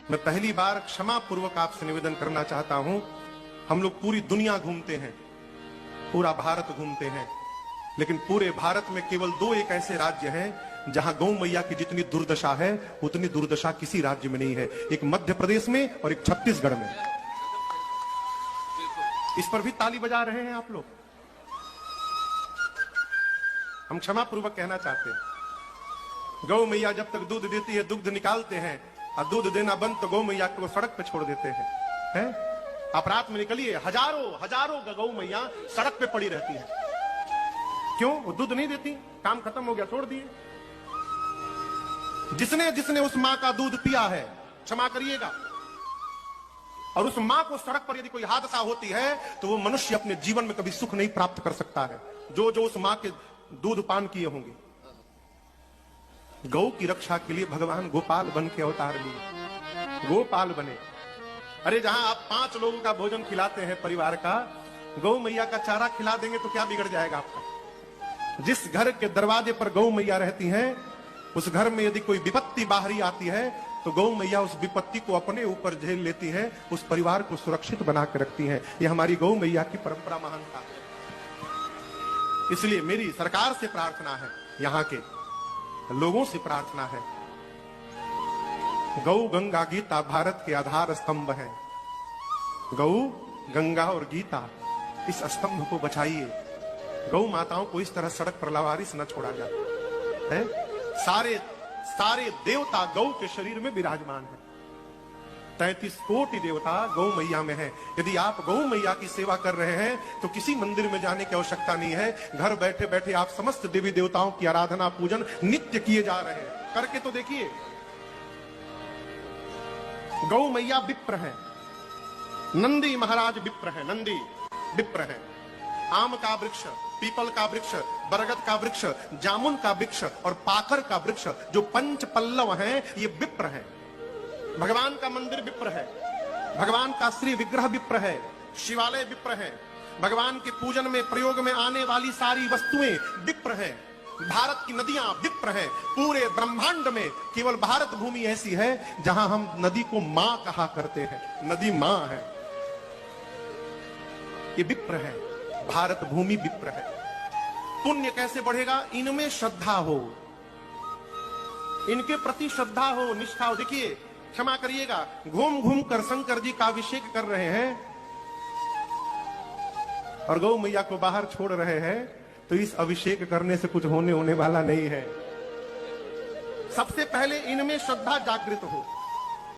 मैं पहली बार क्षमा पूर्वक आपसे निवेदन करना चाहता हूं। हम लोग पूरी दुनिया घूमते हैं, पूरा भारत घूमते हैं, लेकिन पूरे भारत में केवल 2 एक ऐसे राज्य हैं जहां गौ मैया की जितनी दुर्दशा है उतनी दुर्दशा किसी राज्य में नहीं है। एक मध्य प्रदेश में और एक छत्तीसगढ़ में। इस पर भी ताली बजा रहे हैं आप लोग। हम क्षमा पूर्वक कहना चाहते हैं, गौ मैया जब तक दूध देती है, दुग्ध निकालते हैं, और दूध देना बंद तो गौ मैया को सड़क पे छोड़ देते हैं। आप रात में निकलिए, हजारों गौ मैया सड़क पे पड़ी रहती है। क्यों? वो दूध नहीं देती, काम खत्म हो गया, छोड़ दिए। जिसने उस मां का दूध पिया है, क्षमा करिएगा, और उस मां को सड़क पर यदि कोई हादसा होती है तो वो मनुष्य अपने जीवन में कभी सुख नहीं प्राप्त कर सकता है, जो उस मां के दूध पान किए होंगे। गौ की रक्षा के लिए भगवान गोपाल बन के अवतार लिए, गोपाल बने। अरे जहां आप 5 लोगों का भोजन खिलाते हैं परिवार का, गौ मैया का चारा खिला देंगे तो क्या बिगड़ जाएगा आपका? जिस घर के दरवाजे पर गौ मैया रहती हैं, उस घर में यदि कोई विपत्ति बाहरी आती है तो गौ मैया उस विपत्ति को अपने ऊपर झेल लेती है, उस परिवार को सुरक्षित बना कर रखती है। यह हमारी गौ मैया की परंपरा महानता है। इसलिए मेरी सरकार से प्रार्थना है, यहाँ के लोगों से प्रार्थना है, गौ गंगा गीता भारत के आधार स्तंभ हैं। गौ गंगा और गीता, इस स्तंभ को बचाइए। गौ माताओं को इस तरह सड़क पर लावारिस न छोड़ा जाए है। सारे देवता गौ के शरीर में विराजमान है। 33 कोटि देवता गौ मैया में है। यदि आप गौ मैया की सेवा कर रहे हैं तो किसी मंदिर में जाने की आवश्यकता नहीं है। घर बैठे बैठे आप समस्त देवी देवताओं की आराधना पूजन नित्य किए जा रहे हैं। करके तो देखिए। गौ मैया विप्र है, नंदी महाराज विप्र है, नंदी विप्र है। आम का वृक्ष, पीपल का वृक्ष, बरगद का वृक्ष, जामुन का वृक्ष और पाखर का वृक्ष, जो 5 पल्लव हैं, ये विप्र है। भगवान का मंदिर विप्र है, भगवान का श्री विग्रह विप्र है, शिवालय विप्र है, भगवान के पूजन में प्रयोग में आने वाली सारी वस्तुएं विप्र है, भारत की नदियां विप्र है। पूरे ब्रह्मांड में केवल भारत भूमि ऐसी है जहां हम नदी को मां कहा करते हैं। नदी मां है, ये विप्र है, भारत भूमि विप्र है। पुण्य कैसे बढ़ेगा? इनमें श्रद्धा हो, इनके प्रति श्रद्धा हो, निष्ठा हो। देखिए, क्षमा करिएगा, घूम घूम कर शंकर जी का अभिषेक कर रहे हैं और गौ मैया को बाहर छोड़ रहे हैं, तो इस अभिषेक करने से कुछ होने वाला नहीं है। सबसे पहले इनमें श्रद्धा जागृत हो।